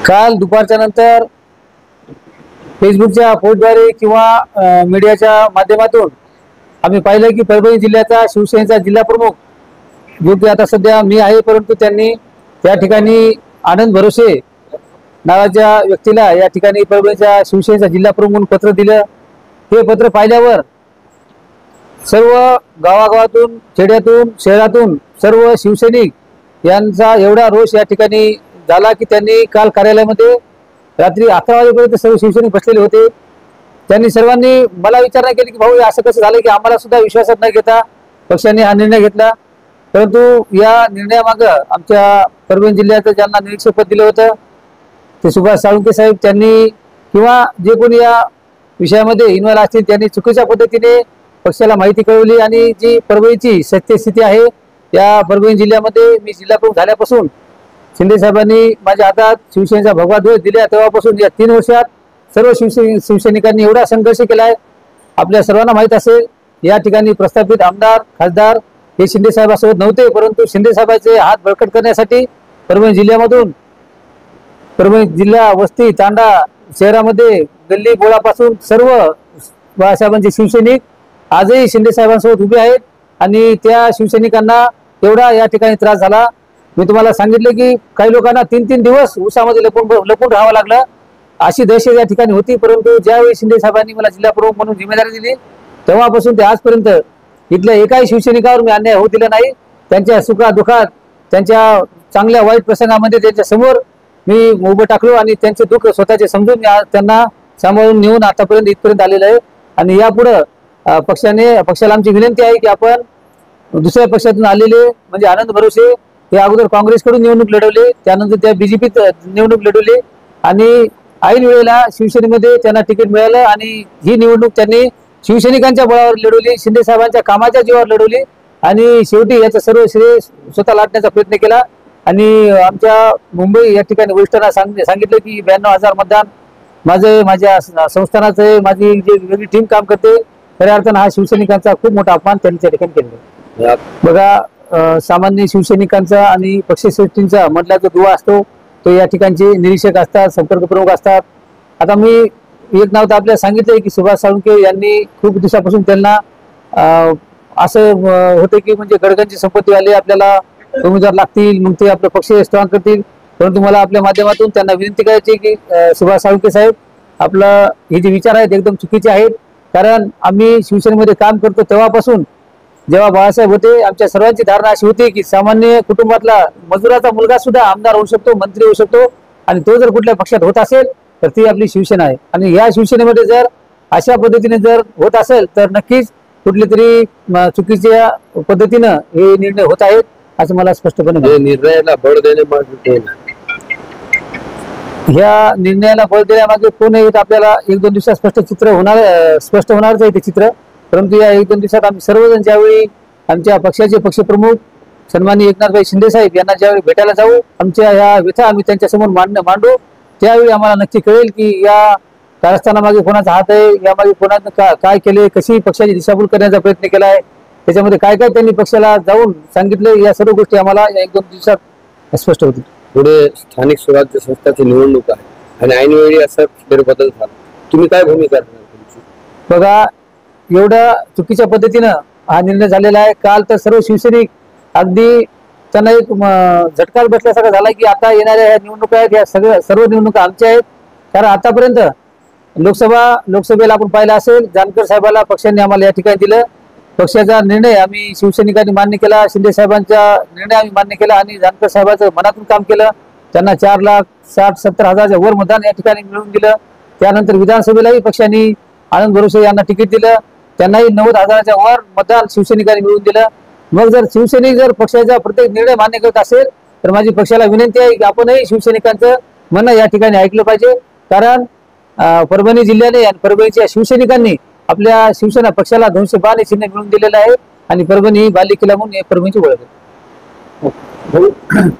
काल दुपारच्या नंतर फेसबुकच्या पोस्टद्वारे किंवा मीडियाच्या माध्यमातून आम्ही पाहिलं की परभणी जिल्ह्याचा शिवसेनेचा जिल्हा प्रमुख जो की आता सध्या मी आहे, परंतु त्यांनी त्या ठिकाणी आनंद भरोसे नावाच्या व्यक्तीला या ठिकाणी परभणीच्या शिवसेनेचा जिल्हा प्रमुख म्हणून पत्र दिलं। हे पत्र पाहिल्यावर सर्व गावागावातून, खेड्यातून, शहरातून सर्व शिवसैनिक यांचा एवढा रोष या ठिकाणी झाला की त्यांनी काल कार्यालयामध्ये रात्री 11 वाजेपर्यंत सर्व शिवसैनिक बसलेले होते। त्यांनी सर्वांनी मला विचारणा केली की भाऊ असं कसं झालं की आम्हाला सुद्धा विश्वासात न घेता पक्षाने हा निर्णय घेतला। परंतु या निर्णयामागे आमच्या परभणी जिल्ह्याचं ज्यांना निरीक्षकपद दिलं होतं ते सुभाष साळुंखे साहेब त्यांनी किंवा जे कोणी या विषयामध्ये इन्व्हॉल्व असतील त्यांनी चुकीच्या पद्धतीने पक्षाला माहिती कळवली आणि जी परभणीची सत्यस्थिती आहे या परभणी जिल्ह्यामध्ये मी जिल्हा प्रमुख झाल्यापासून शिंदे साहेबांनी माझ्या हातात शिवसेनेचा भगवा ध्वज दिला तेव्हापासून या 3 वर्षात सर्व शिवसैनिकांनी एवढा संघर्ष केलाय। आपल्या सर्वांना माहित असेल या ठिकाणी प्रस्थापित आमदार खासदार हे शिंदे साहेबांसोबत नव्हते, परंतु शिंदे साहेबांचे हात बळकट करण्यासाठी परभणी जिल्ह्यामधून परभणी जिल्हा वस्ती तांडा शहरामध्ये गल्ली बोळापासून सर्व बाळासाहेबांचे शिवसैनिक आजही शिंदे साहेबांसोबत उभे आहेत आणि त्या शिवसैनिकांना एवढा या ठिकाणी त्रास झाला। मी तुम्हाला सांगितले की काही लोकांना 3-3 दिवस उसामध्ये लपून राहावं लागलं, अशी दहशत या ठिकाणी होती। परंतु ज्यावेळी शिंदे साहेबांनी मला जिल्हा प्रमुख म्हणून जिम्मेदारी दिली तेव्हापासून ते आजपर्यंत इथल्या एकाही शिवसैनिकावर मी अन्याय होऊ दिला नाही। त्यांच्या सुखादुखात, त्यांच्या चांगल्या वाईट प्रसंगामध्ये त्यांच्या समोर मी उभं टाकलो आणि त्यांचे दुःख स्वतःचे समजून त्यांना सांभाळून नेऊन आतापर्यंत इथपर्यंत आलेलं आहे। आणि यापुढे पक्षाला आमची विनंती आहे की आपण दुसऱ्या पक्षातून आलेले म्हणजे आनंद भरोसे हे अगोदर काँग्रेसकडून निवडणूक लढवले, त्यानंतर त्या बीजेपीत निवडणूक लढवली आणि ऐन वेळेला शिवसेनेमध्ये त्यांना तिकीट मिळालं आणि ही निवडणूक त्यांनी शिवसैनिकांच्या बळावर लढवली, शिंदे साहेबांच्या कामाच्या जीवावर लढवली आणि शेवटी याचा सर्व श्रेय स्वतः लाटण्याचा प्रयत्न केला। आणि आमच्या मुंबई या ठिकाणी वरिष्ठांना सांगितलं की 92,000 मतदान माझ्या संस्थानाचं आहे, माझी जी वेगळी टीम काम करते, खऱ्या अर्थानं हा शिवसैनिकांचा खूप मोठा अपमान त्यांनी त्या ठिकाणी केला। बघा, सामान्य शिवसैनिकांचा आणि पक्षश्रेष्ठींचा मधला जो दुवा असतो तो या ठिकाणचे निरीक्षक असतात, संपर्क प्रमुख असतात। आता मी एक नाव तर आपल्याला सांगितलंय की सुभाष साळुंखे यांनी खूप दिवसापासून त्यांना असं होतं की म्हणजे गडगंची संपत्तीवाले आपल्याला उमेदवार लागतील, मग ते आपलं पक्ष स्ट्रॉंग करतील। परंतु मला आपल्या माध्यमातून त्यांना विनंती करायची की सुभाष साळुंखे साहेब, आपलं हे जे विचार आहेत एकदम चुकीचे आहेत। कारण आम्ही शिवसेनेमध्ये काम करतो तेव्हापासून जेव्हा बाळासाहेब होते आमच्या सर्वांची धारणा अशी होती की सामान्य कुटुंबातला मजुराचा मुलगा सुद्धा आमदार होऊ शकतो, मंत्री होऊ शकतो आणि तो जर कुठल्या पक्षात होत असेल तर ती आपली शिवसेना आहे। आणि या शिवसेनेमध्ये जर अशा पद्धतीने जर होत असेल तर नक्कीच कुठली तरी चुकीच्या पद्धतीनं हे निर्णय होत आहेत असं मला स्पष्टपणे निर्णयाला बळ देण्यामागे ह्या निर्णयाला बळ देण्यामागे कोण येत आपल्याला 1-2 दिवसात स्पष्ट होणारच आहे ते चित्र। परंतु या 1-2 दिवसात आम्ही सर्वजण ज्यावेळी आमच्या पक्षाचे पक्षप्रमुख सन्माननीय एकनाथभाई शिंदे साहेब यांना ज्यावेळी भेटायला जाऊ, आमच्या ह्या व्यथा आम्ही त्यांच्यासमोर मांडू, त्यावेळी आम्हाला नक्की कळेल की या कारस्थानामागे कोणाचा हात आहे, यामागे कोणानं काय केले, कशी पक्षाची दिशाभूल करण्याचा प्रयत्न केला आहे, त्याच्यामध्ये काय काय त्यांनी पक्षाला जाऊन सांगितलं, या सर्व गोष्टी आम्हाला या 1-2 दिवसात स्पष्ट होतील। पुढे स्थानिक स्वराज्य संस्थाची निवडणूक आहे आणि ऐनवेळी असा फेरबदल झाला, तुम्ही काय भूमिका करणार तुमची? बघा, एवढ्या चुकीच्या पद्धतीनं हा निर्णय झालेला आहे। काल तर सर्व शिवसैनिक अगदी त्यांना एक झटकाच बसल्यासारखा झाला की आता येणाऱ्या ह्या निवडणुका आहेत, या सर्व निवडणुका आमच्या आहेत। कारण आतापर्यंत लोकसभेला आपण पाहिलं असेल, जानकर साहेबाला पक्षाने आम्हाला या ठिकाणी दिलं, पक्षाचा निर्णय आम्ही शिवसैनिकांनी मान्य केला, शिंदे साहेबांचा निर्णय आम्ही मान्य केला आणि जानकर साहेबांचं मनातून काम केलं। त्यांना 4,60,70,000च्या वर मतदान या ठिकाणी मिळवून दिलं। त्यानंतर विधानसभेलाही पक्षाने आनंद भरोसे यांना तिकीट दिलं, त्यांनाही 90,000च्या वर मतदान शिवसैनिकांनी मिळवून दिलं। मग जर शिवसैनिक जर पक्षाचा प्रत्येक निर्णय मान्य करत असेल तर माझी पक्षाला विनंती आहे की आपणही शिवसैनिकांचं म्हणणं या ठिकाणी ऐकलं पाहिजे। कारण परभणी जिल्ह्याने आणि परभणीच्या शिवसैनिकांनी आपल्या शिवसेना पक्षाला 212 चिन्ह मिळवून दिलेलं आहे आणि परभणी ही बालेकिल्ला म्हणून परभणीची ओळख आहे।